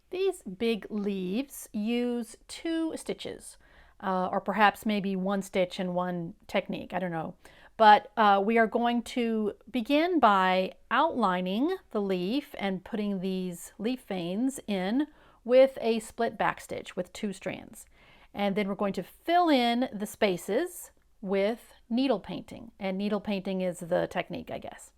These big leaves use 2 stitches, or perhaps maybe 1 stitch and 1 technique, I don't know. But we are going to begin by outlining the leaf and putting these leaf veins in with a split back stitch with 2 strands. And then we're going to fill in the spaces with needle painting. And needle painting is the technique, I guess.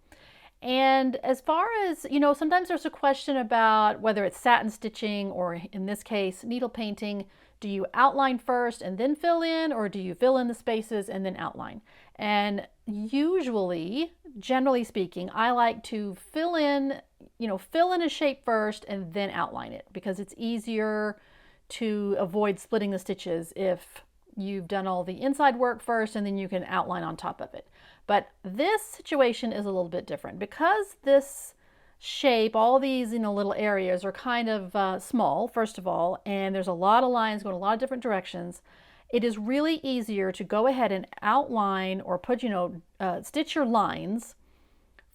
And as far as, sometimes there's a question about whether it's satin stitching or in this case, needle painting. Do you outline first and then fill in, or do you fill in the spaces and then outline? And usually, generally speaking, I like to fill in a shape first and then outline it because it's easier to avoid splitting the stitches if you've done all the inside work first and then you can outline on top of it. But this situation is a little bit different because this shape, all these little areas are kind of small, first of all, and there's a lot of lines going a lot of different directions. It is really easier to go ahead and outline or put, stitch your lines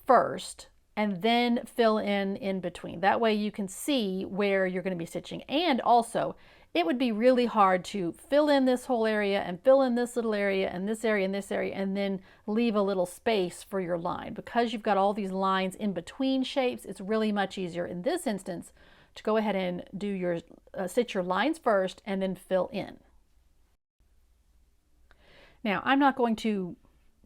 first and then fill in between. That way you can see where you're going to be stitching. And also, it would be really hard to fill in this whole area and fill in this little area and this area and this area and then leave a little space for your line. Because you've got all these lines in between shapes, it's really much easier in this instance to go ahead and do your stitch your lines first and then fill in. Now, I'm not going to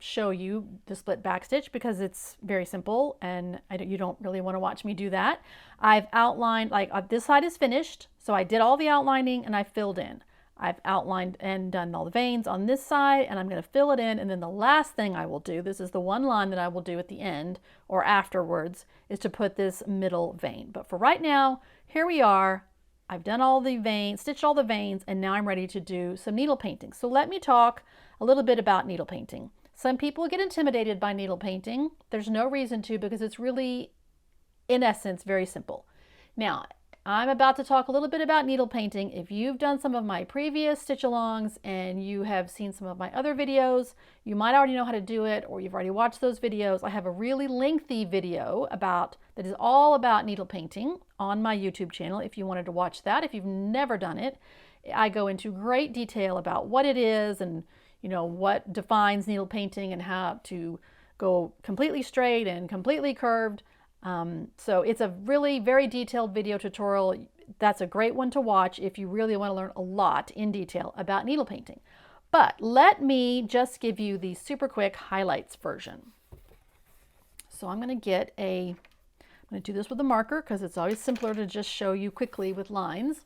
show you the split back stitch because it's very simple and you don't really want to watch me do that. I've outlined, this side is finished, so I did all the outlining and I filled in. I've outlined and done all the veins on this side and I'm going to fill it in, and then the last thing I will do, this is the one line that I will do at the end or afterwards, is to put this middle vein. But for right now, here we are. I've done all the veins, stitched all the veins, and now I'm ready to do some needle painting. So let me talk a little bit about needle painting. Some people get intimidated by needle painting. There's no reason to, because it's really, in essence, very simple. Now, I'm about to talk a little bit about needle painting. If you've done some of my previous stitch-alongs and you have seen some of my other videos, you might already know how to do it, or you've already watched those videos. I have a really lengthy video that is all about needle painting on my YouTube channel if you wanted to watch that. If you've never done it, I go into great detail about what it is and what defines needle painting and how to go completely straight and completely curved. So it's a really very detailed video tutorial. That's a great one to watch if you really want to learn a lot in detail about needle painting. But let me just give you the super quick highlights version. So I'm going to do this with a marker because it's always simpler to just show you quickly with lines.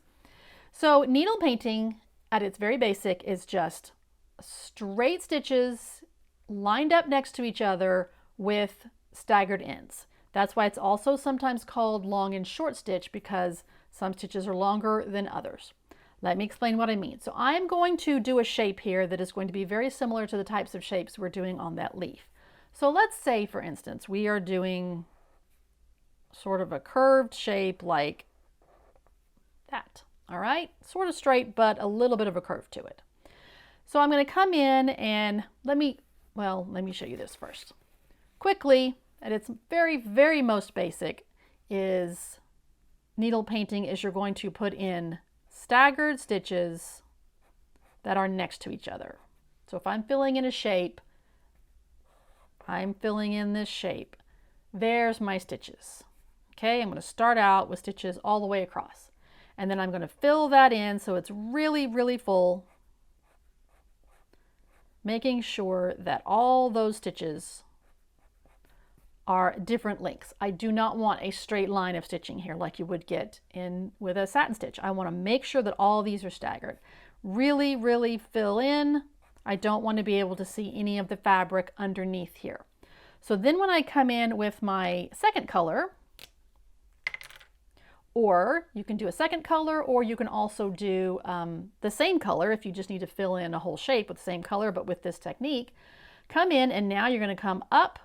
So needle painting at its very basic is just straight stitches lined up next to each other with staggered ends. That's why it's also sometimes called long and short stitch, because some stitches are longer than others. Let me explain what I mean. So I'm going to do a shape here that is going to be very similar to the types of shapes we're doing on that leaf. So let's say, for instance, we are doing sort of a curved shape like that. All right, sort of straight, but a little bit of a curve to it. So I'm going to come in and let me show you this first. Quickly, at its very, very most basic, is needle painting is you're going to put in staggered stitches that are next to each other. So if I'm filling in a shape, I'm filling in this shape. There's my stitches. Okay, I'm going to start out with stitches all the way across. And then I'm going to fill that in so it's really, really full, making sure that all those stitches are different lengths. I do not want a straight line of stitching here like you would get with a satin stitch. I want to make sure that all these are staggered. Really, really fill in. I don't want to be able to see any of the fabric underneath here. So then when I come in with my second color, or you can do a second color, or you can also do the same color if you just need to fill in a whole shape with the same color but with this technique. Come in and now you're going to come up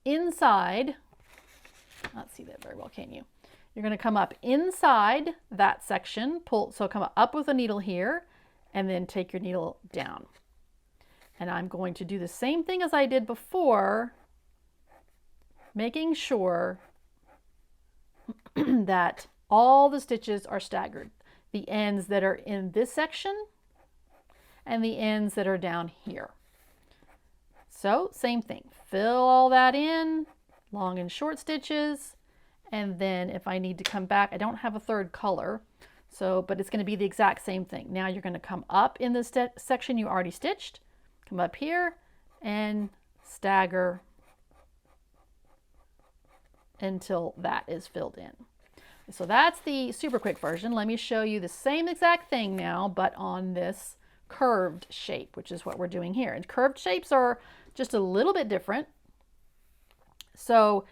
inside. Not see that very well, can you? You're going to come up inside that section, pull, so come up with a needle here and then take your needle down. And I'm going to do the same thing as I did before, making sure that All the stitches are staggered. The ends that are in this section and the ends that are down here. So same thing, fill all that in, long and short stitches, and then if I need to come back, I don't have a third color, but it's going to be the exact same thing. Now you're going to come up in this section you already stitched, come up here and stagger until that is filled in. So that's the super quick version. Let me show you the same exact thing now, but on this curved shape, which is what we're doing here. And curved shapes are just a little bit different. So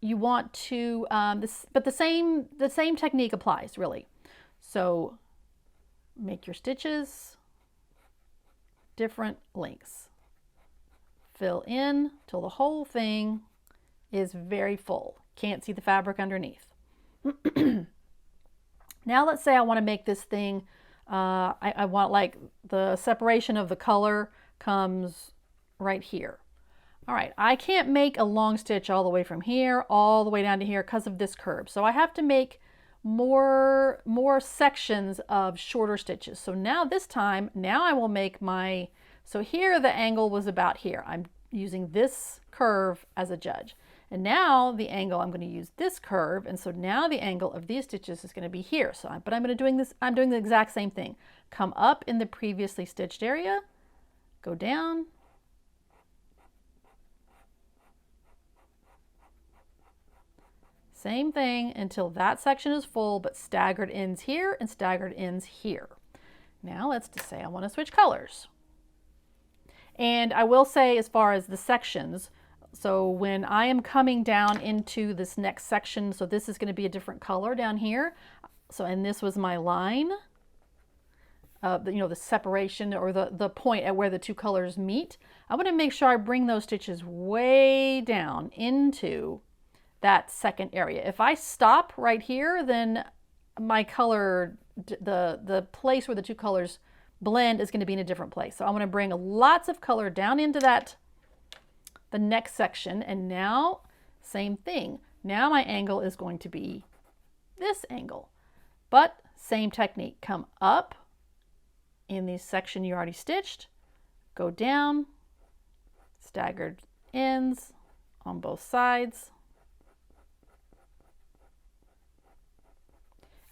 you want to, but the same technique applies really. So make your stitches different lengths. Fill in till the whole thing is very full. Can't see the fabric underneath. Now let's say I want to make this thing, I want like the separation of the color comes right here. All right, I can't make a long stitch all the way from here all the way down to here because of this curve. So I have to make more sections of shorter stitches. So now this time, now I will make my, so here the angle was about here. I'm using this curve as a judge. And now the angle, I'm going to use this curve, and so now the angle of these stitches is going to be here. So, but I'm doing the exact same thing. Come up in the previously stitched area, go down, same thing until that section is full, but staggered ends here and staggered ends here. Now let's just say I want to switch colors. And I will say, as far as the sections, so when I am coming down into this next section, so this is going to be a different color down here. So, and this was my line, the separation or the point at where the two colors meet. I want to make sure I bring those stitches way down into that second area. If I stop right here, then my color, the place where the two colors blend is going to be in a different place. So I want to bring lots of color down into the next section, and now same thing. Now my angle is going to be this angle, but same technique. Come up in the section you already stitched, go down, staggered ends on both sides.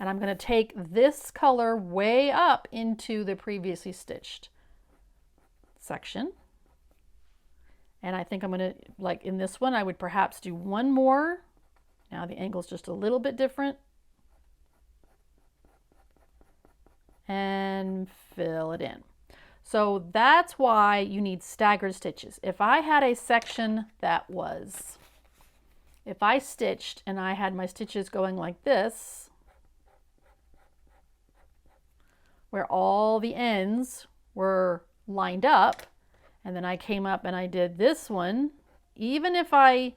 And I'm going to take this color way up into the previously stitched section. And I think I'm going to, like in this one, I would perhaps do one more. Now the angle's just a little bit different. And fill it in. So that's why you need staggered stitches. If I had a section that was, if I stitched and I had my stitches going like this, where all the ends were lined up, and then I came up and I did this one, even if I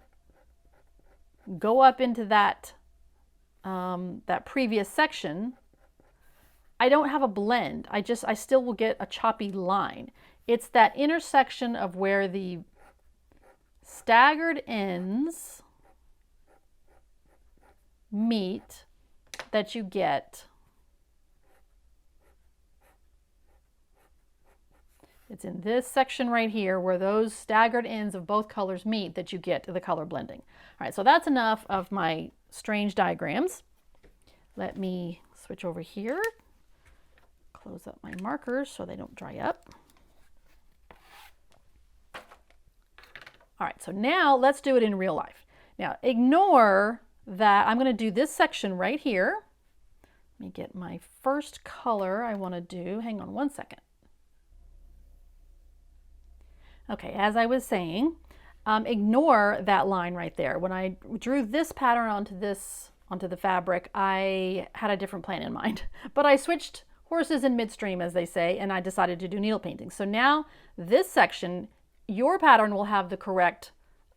go up into that, that previous section, I don't have a blend. I still will get a choppy line. It's that intersection of where the staggered ends meet that you get. It's in this section right here where those staggered ends of both colors meet that you get the color blending. All right, so that's enough of my strange diagrams. Let me switch over here, close up my markers so they don't dry up. All right, so now let's do it in real life. Now ignore that I'm going to do this section right here. Let me get my first color I want to do. Hang on one second. Okay, as I was saying, ignore that line right there. When I drew this pattern onto the fabric, I had a different plan in mind. But I switched horses in midstream, as they say, and I decided to do needle painting. So now this section, your pattern will have the correct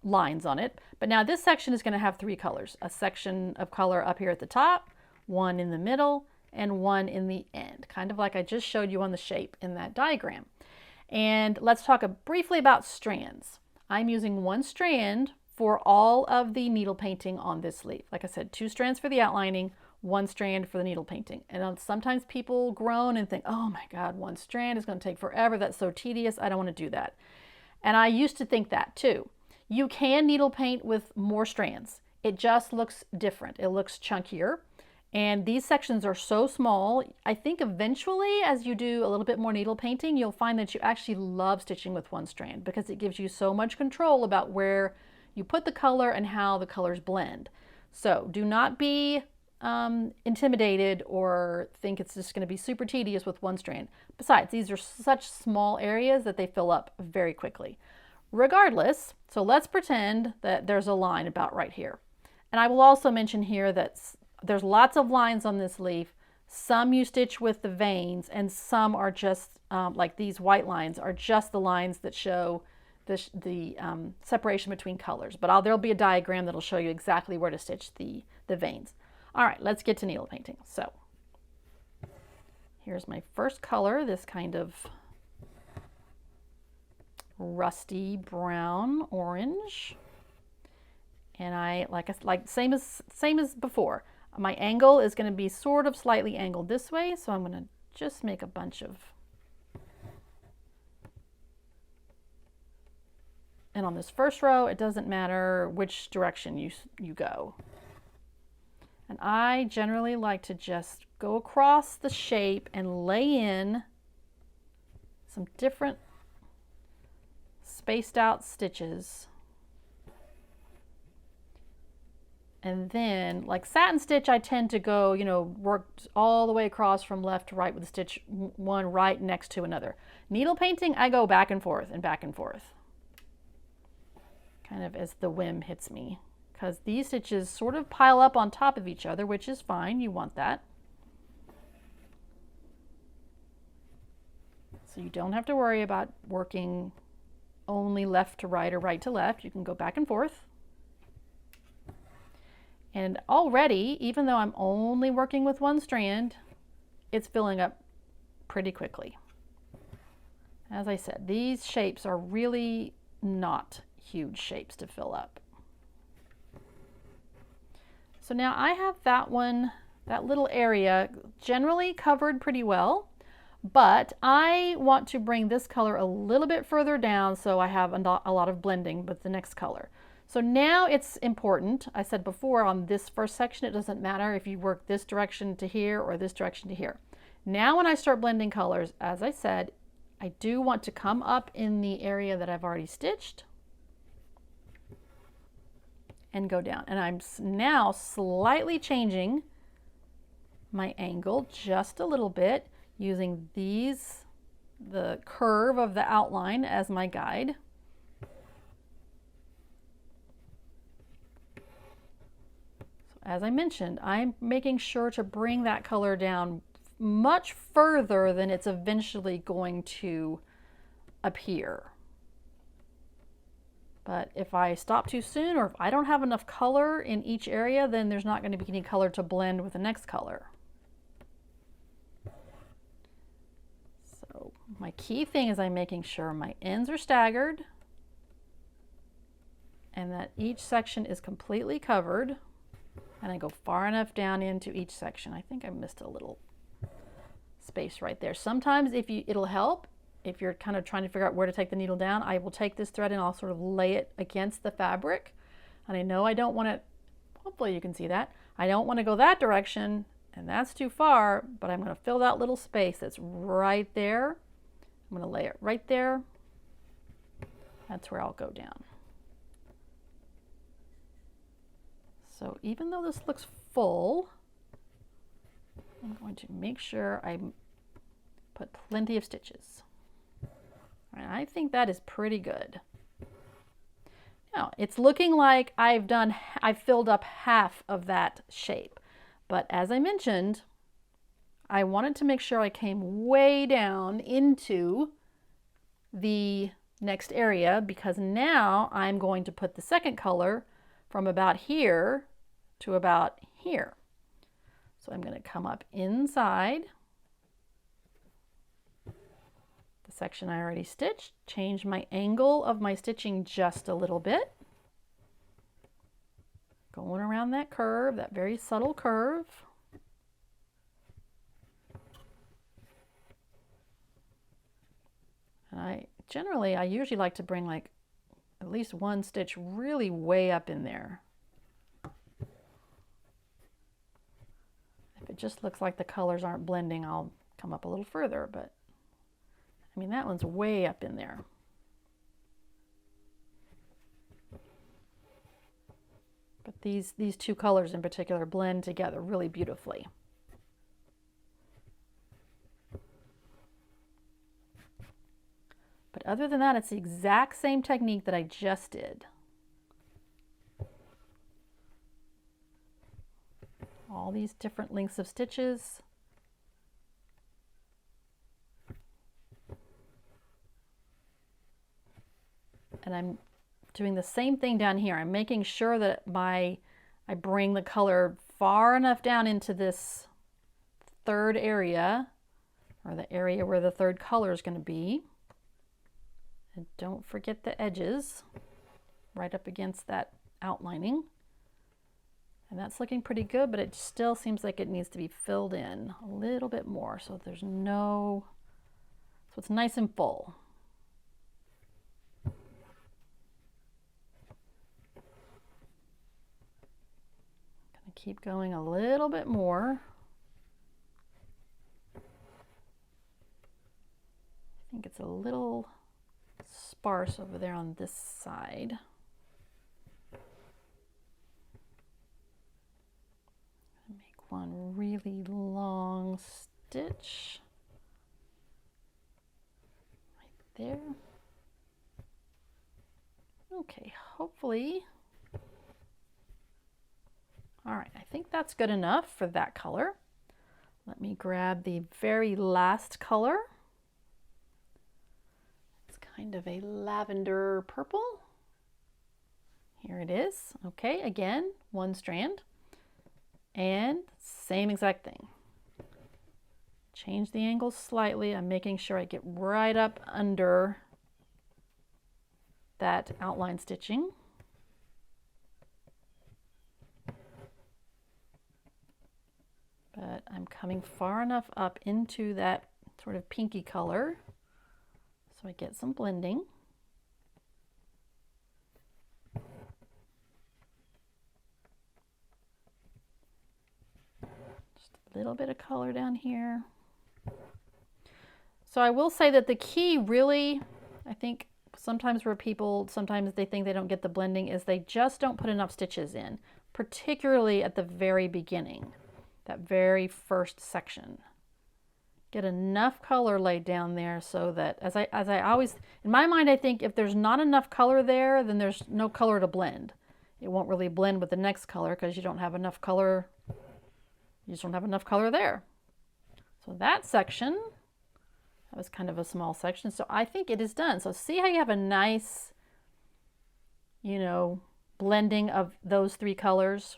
lines on it. But now this section is going to have three colors. A section of color up here at the top, one in the middle, and one in the end. Kind of like I just showed you on the shape in that diagram. And let's talk briefly about strands. I'm using one strand for all of the needle painting on this sleeve. Like I said, 2 strands for the outlining, one strand for the needle painting. And sometimes people groan and think, oh my God, one strand is going to take forever. That's so tedious. I don't want to do that. And I used to think that too. You can needle paint with more strands. It just looks different. It looks chunkier. And these sections are so small. I think eventually, as you do a little bit more needle painting, you'll find that you actually love stitching with one strand because it gives you so much control about where you put the color and how the colors blend. So do not be intimidated or think it's just going to be super tedious with one strand. Besides, these are such small areas that they fill up very quickly. Regardless, so let's pretend that there's a line about right here. And I will also mention here that there's lots of lines on this leaf. Some you stitch with the veins and some are just like these white lines are just the lines that show the separation between colors. But there'll be a diagram that'll show you exactly where to stitch the veins. All right, let's get to needle painting. So here's my first color, this kind of rusty brown orange. And same as before. My angle is going to be sort of slightly angled this way, so I'm going to just make a bunch of. And on this first row, it doesn't matter which direction you go. And I generally like to just go across the shape and lay in some different spaced out stitches. And then, like satin stitch, I tend to go, work all the way across from left to right with the stitch one right next to another. Needle painting, I go back and forth and back and forth, kind of as the whim hits me, because these stitches sort of pile up on top of each other, which is fine. You want that. So you don't have to worry about working only left to right or right to left. You can go back and forth. And already, even though I'm only working with one strand, it's filling up pretty quickly. As I said, these shapes are really not huge shapes to fill up. So now I have that little area generally covered pretty well, but I want to bring this color a little bit further down so I have a lot of blending with the next color. So now it's important, I said before on this first section, it doesn't matter if you work this direction to here or this direction to here. Now when I start blending colors, as I said, I do want to come up in the area that I've already stitched and go down. And I'm now slightly changing my angle just a little bit using the curve of the outline as my guide. As I mentioned, I'm making sure to bring that color down much further than it's eventually going to appear. But if I stop too soon or if I don't have enough color in each area, then there's not going to be any color to blend with the next color. So my key thing is I'm making sure my ends are staggered and that each section is completely covered. And I go far enough down into each section. I think I missed a little space right there. Sometimes it'll help if you're kind of trying to figure out where to take the needle down. I will take this thread and I'll sort of lay it against the fabric. And I know I don't want to, hopefully you can see that. I don't want to go that direction and that's too far, but I'm going to fill that little space that's right there. I'm going to lay it right there. That's where I'll go down. So even though this looks full, I'm going to make sure I put plenty of stitches. And I think that is pretty good. Now, it's looking like I've filled up half of that shape. But as I mentioned, I wanted to make sure I came way down into the next area because now I'm going to put the second color from about here to about here. So I'm going to come up inside the section I already stitched, change my angle of my stitching just a little bit, going around that curve, that very subtle curve. And I usually like to bring like at least one stitch really way up in there. If it just looks like the colors aren't blending, I'll come up a little further, but I mean, that one's way up in there. But these two colors in particular blend together really beautifully. But other than that, it's the exact same technique that I just did. All these different lengths of stitches. And I'm doing the same thing down here. I'm making sure that I bring the color far enough down into this third area, or the area where the third color is going to be. And don't forget the edges right up against that outlining. And that's looking pretty good, but it still seems like it needs to be filled in a little bit more so so it's nice and full. Gonna keep going a little bit more. I think it's a little sparse over there on this side. Make one really long stitch right there. Okay, hopefully. All right, I think that's good enough for that color. Let me grab the very last color. Kind of a lavender purple. Here it is. Okay, again, one strand and same exact thing. Change the angle slightly. I'm making sure I get right up under that outline stitching. But I'm coming far enough up into that sort of pinky color so I get some blending. Just a little bit of color down here. So I will say that the key really, I think sometimes where people, sometimes they think they don't get the blending, is they just don't put enough stitches in, particularly at the very beginning, that very first section. Get enough color laid down there so that, as I always, in my mind, I think if there's not enough color there, then there's no color to blend. It won't really blend with the next color because you don't have enough color. You just don't have enough color there. So that section, that was kind of a small section. So I think it is done. So see how you have a nice, you know, blending of those three colors.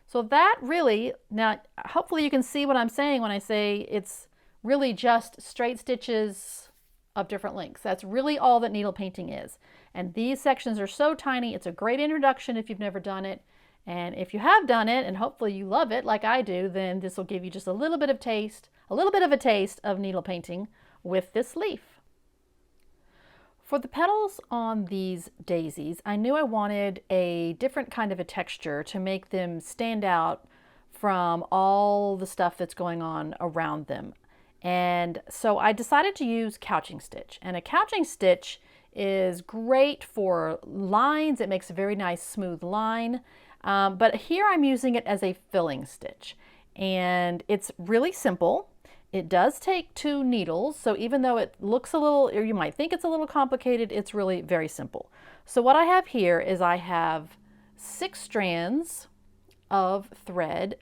So that really, now hopefully you can see what I'm saying when I say it's really just straight stitches of different lengths. That's really all that needle painting is. And these sections are so tiny. It's a great introduction if you've never done it. And if you have done it, and hopefully you love it like I do, then this will give you just a little bit of a taste of needle painting with this leaf. For the petals on these daisies, I knew I wanted a different kind of a texture to make them stand out from all the stuff that's going on around them. And so I decided to use couching stitch. And a couching stitch is great for lines. It makes a very nice smooth line. But here I'm using it as a filling stitch. And it's really simple. It does take 2 needles, so even though it looks a little, or you might think it's a little complicated, it's really very simple. So what I have here is I have 6 strands of thread.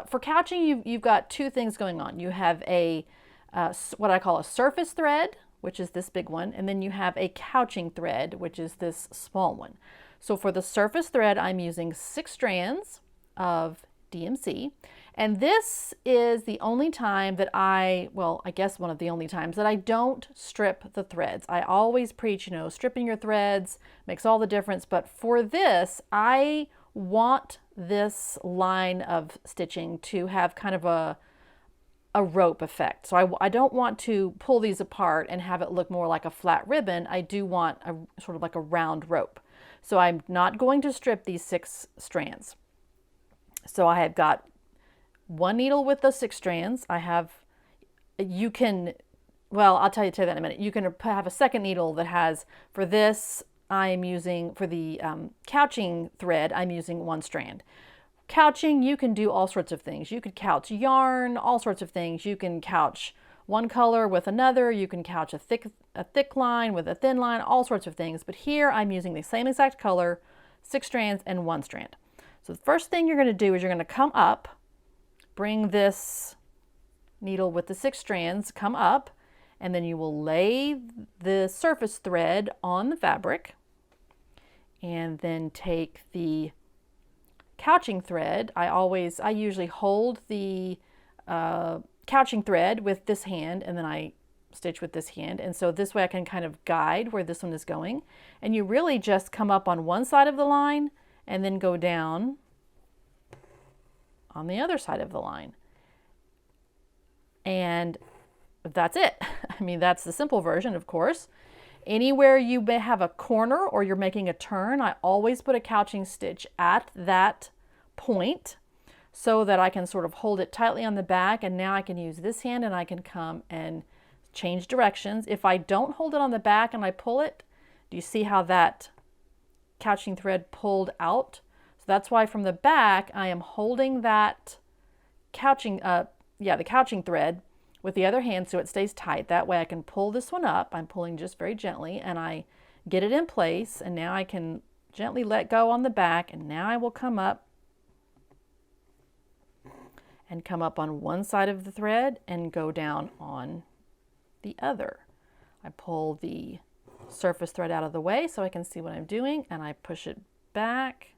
For couching, you've got 2 things going on. You have a what I call a surface thread, which is this big one, and then you have a couching thread, which is this small one. So for the surface thread, I'm using 6 strands of DMC. And this is the only time that I guess one of the only times that I don't strip the threads. I always preach, you know, stripping your threads makes all the difference. But for this, I want this line of stitching to have kind of a a rope effect. So I don't want to pull these apart and have it look more like a flat ribbon. I do want a sort of like a round rope. So I'm not going to strip these 6 strands. So I have got 1 needle with the 6 strands. I have, you can, well, I'll tell you that in a minute. You can have a second needle that has, for this, I am using, for the couching thread, I'm using 1 strand. Couching, you can do all sorts of things. You could couch yarn, all sorts of things. You can couch one color with another. You can couch a thick line with a thin line, all sorts of things. But here I'm using the same exact color, 6 strands and 1 strand. So the first thing you're going to do is you're going to come up, bring this needle with the 6 strands, come up, and then you will lay the surface thread on the fabric, and then take the couching thread. I usually hold the couching thread with this hand, and then I stitch with this hand, and so this way I can kind of guide where this one is going. And you really just come up on one side of the line and then go down on the other side of the line, and that's it. I mean, that's the simple version, of course. Anywhere you may have a corner or you're making a turn, I always put a couching stitch at that point so that I can sort of hold it tightly on the back, and now I can use this hand and I can come and change directions. If I don't hold it on the back and I pull it, do you see how that couching thread pulled out? So that's why from the back I am holding that couching, the couching thread with the other hand so it stays tight. That way I can pull this one up. I'm pulling just very gently, and I get it in place, and now I can gently let go on the back, and now I will come up on one side of the thread and go down on the other. I pull the surface thread out of the way so I can see what I'm doing, and I push it back,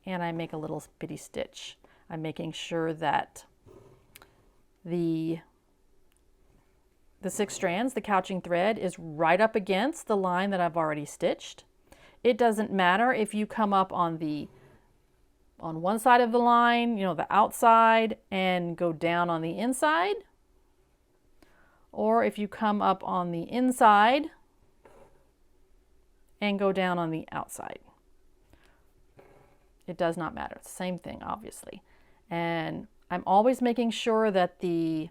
and I make a little bitty stitch. I'm making sure that the 6 strands, the couching thread, is right up against the line that I've already stitched. It doesn't matter if you come up on one side of the line, the outside, and go down on the inside, or if you come up on the inside and go down on the outside. It does not matter. It's the same thing, obviously. And I'm always making sure that the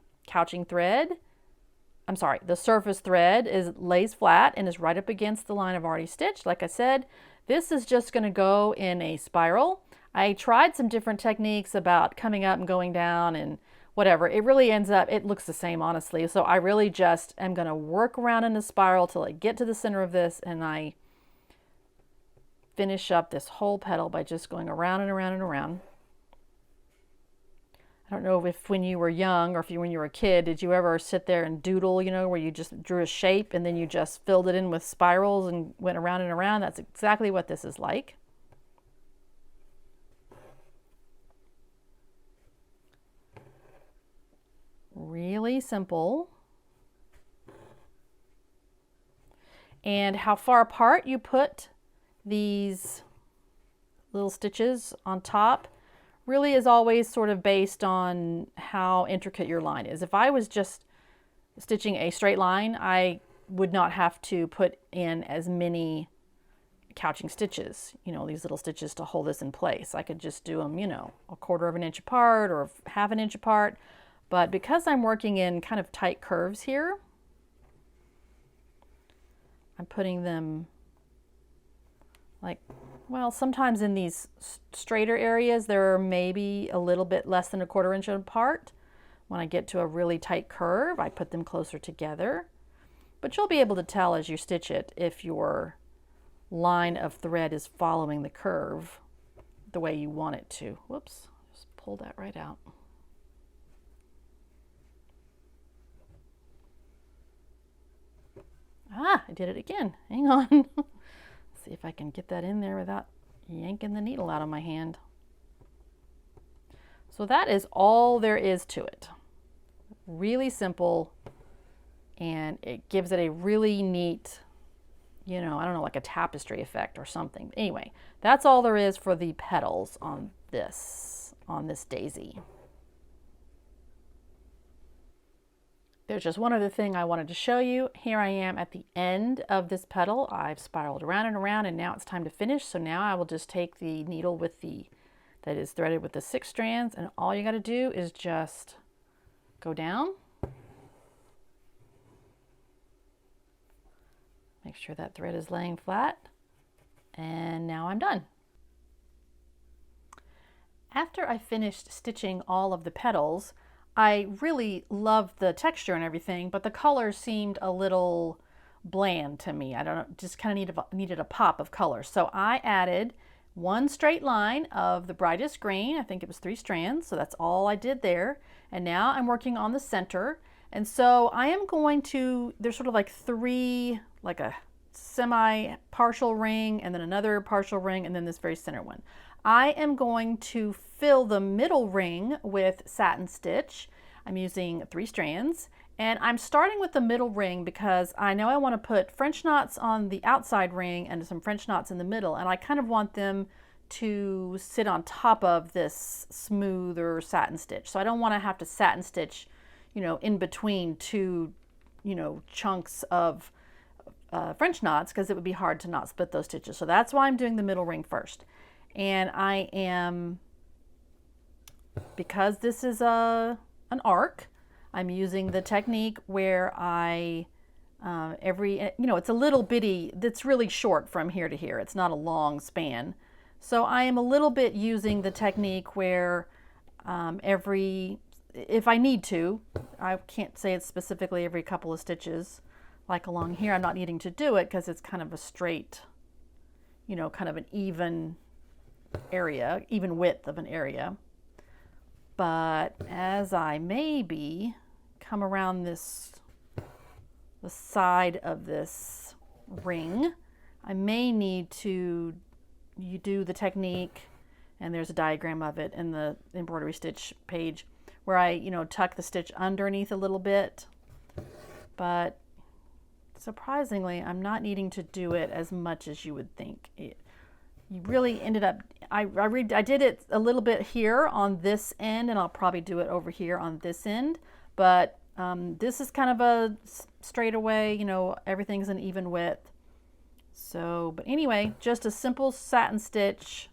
the surface thread lays flat and is right up against the line I've already stitched. Like I said, this is just going to go in a spiral. I tried some different techniques about coming up and going down and whatever. It really ends up, it looks the same, honestly. So I really just am going to work around in a spiral till I get to the center of this, and I finish up this whole petal by just going around and around and around. I don't know if when you were young or when you were a kid, did you ever sit there and doodle, where you just drew a shape and then you just filled it in with spirals and went around and around? That's exactly what this is like. Really simple. And how far apart you put these little stitches on top really is always sort of based on how intricate your line is. If I was just stitching a straight line, I would not have to put in as many couching stitches, these little stitches to hold this in place. I could just do them, a 1/4 of an inch apart or 1/2 an inch apart. But because I'm working in kind of tight curves here, I'm putting them sometimes in these straighter areas, they're maybe a little bit less than 1/4 inch apart. When I get to a really tight curve, I put them closer together. But you'll be able to tell as you stitch it if your line of thread is following the curve the way you want it to. Whoops, just pull that right out. I did it again. Hang on. See if I can get that in there without yanking the needle out of my hand. So that is all there is to it. Really simple, and it gives it a really neat, I don't know, like a tapestry effect or something. Anyway, that's all there is for the petals on this daisy. There's just one other thing I wanted to show you. Here I am at the end of this petal. I've spiraled around and around, and now it's time to finish. So now I will just take the needle with that is threaded with the 6 strands, and all you got to do is just go down. Make sure that thread is laying flat, and now I'm done. After I finished stitching all of the petals, I really loved the texture and everything, but the color seemed a little bland to me. I don't know, just kind of needed a pop of color. So I added 1 straight line of the brightest green. I think it was 3 strands, so that's all I did there. And now I'm working on the center. And so I am going to, there's sort of like 3, like a semi-partial ring, and then another partial ring, and then this very center one. I am going to fill the middle ring with satin stitch. I'm using 3 strands, and I'm starting with the middle ring because I know I want to put French knots on the outside ring and some French knots in the middle, and I kind of want them to sit on top of this smoother satin stitch. So I don't want to have to satin stitch, you know, in between 2, you know, chunks of French knots, because it would be hard to not split those stitches. So that's why I'm doing the middle ring first. And I am, because this is an arc, I'm using the technique where I, it's a little bitty, that's really short from here to here. It's not a long span. So I am a little bit using the technique where if I need to, I can't say it's specifically every couple of stitches, like along here, I'm not needing to do it because it's kind of a straight, you know, kind of an even area, even width of an area. But as I maybe come around the side of this ring, I may need to do the technique, and there's a diagram of it in the embroidery stitch page, where I, you know, tuck the stitch underneath a little bit. But surprisingly, I'm not needing to do it as much as you would think. You really ended up, I did it a little bit here on this end, and I'll probably do it over here on this end, but this is kind of a straightaway, you know, everything's an even width. So, but anyway, just a simple satin stitch,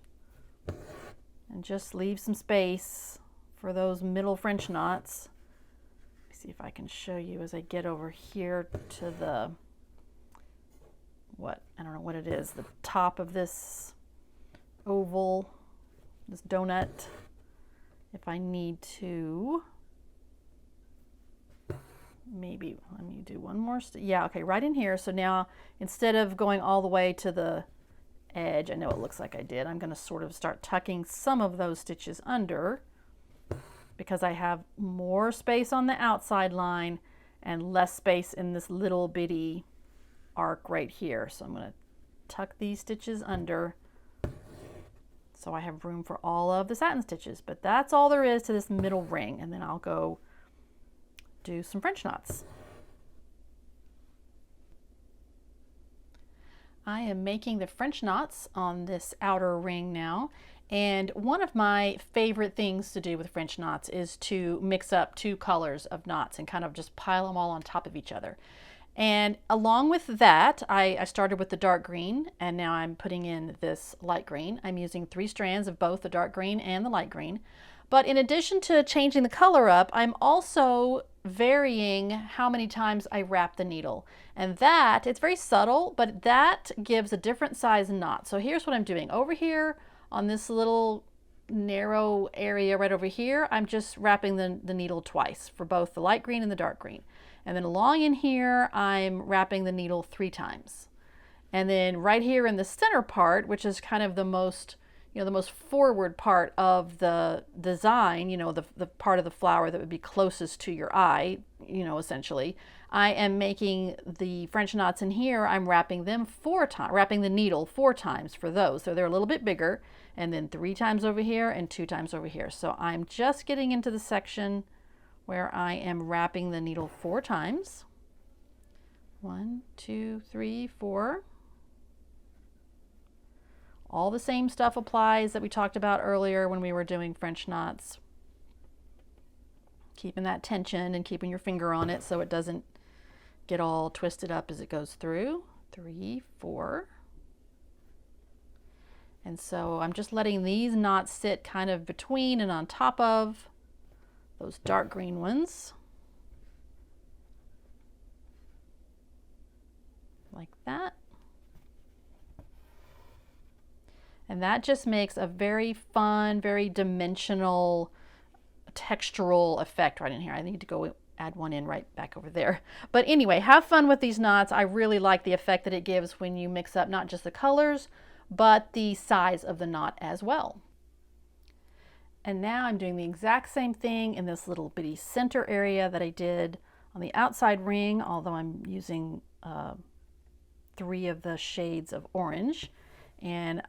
and just leave some space for those middle French knots. Let me see if I can show you as I get over here to the, I don't know what it is, the top of this oval, this donut. If I need to, maybe let me do one more yeah, okay, right in here. So now instead of going all the way to the edge, I know it looks like I did, I'm going to sort of start tucking some of those stitches under, because I have more space on the outside line and less space in this little bitty arc right here. So I'm going to tuck these stitches under so I have room for all of the satin stitches. But that's all there is to this middle ring, and then I'll go do some French knots. I am making the French knots on this outer ring now, and one of my favorite things to do with French knots is to mix up 2 colors of knots and kind of just pile them all on top of each other. And along with that, I started with the dark green, and now I'm putting in this light green. I'm using 3 strands of both the dark green and the light green. But in addition to changing the color up, I'm also varying how many times I wrap the needle. And that, it's very subtle, but that gives a different size knot. So here's what I'm doing. Over here on this little narrow area right over here, I'm just wrapping the needle twice for both the light green and the dark green. And then along in here, I'm wrapping the needle 3 times. And then right here in the center part, which is kind of the most, you know, the most forward part of the design, you know, the part of the flower that would be closest to your eye, you know, essentially, I am making the French knots in here. I'm wrapping them 4 times, wrapping the needle 4 times for those. So they're a little bit bigger, and then 3 times over here and 2 times over here. So I'm just getting into the section where I am wrapping the needle 4 times. 1, 2, 3, 4. All the same stuff applies that we talked about earlier when we were doing French knots. keeping that tension and keeping your finger on it so it doesn't get all twisted up as it goes through. 3, 4. And so I'm just letting these knots sit kind of between and on top of those dark green ones. Like that. And that just makes a very fun, very dimensional, textural effect right in here. I need to go add one in right back over there. But anyway, have fun with these knots. I really like the effect that it gives when you mix up not just the colors, but the size of the knot as well. And now I'm doing the exact same thing in this little bitty center area that I did on the outside ring, although I'm using 3 of the shades of orange. And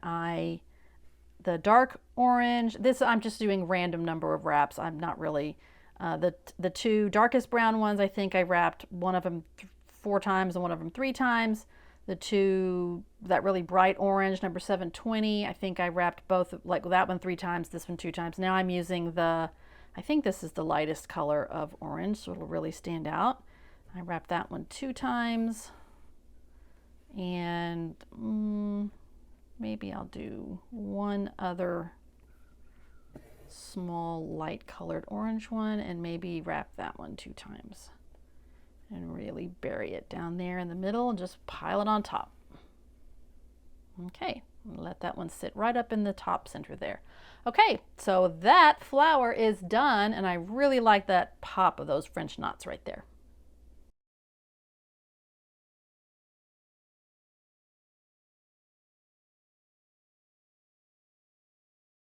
the dark orange, this I'm just doing random number of wraps. I'm not really, the 2 darkest brown ones, I think I wrapped one of them 4 times and one of them 3 times. The 2, that really bright orange, number 720, I think I wrapped both, like that one 3 times, this one 2 times. Now I'm using I think this is the lightest color of orange, so it'll really stand out. I wrapped that one 2 times. And maybe I'll do one other small light colored orange one and maybe wrap that one 2 times and really bury it down there in the middle and just pile it on top. Okay, let that one sit right up in the top center there. Okay, so that flower is done, and I really like that pop of those French knots right there.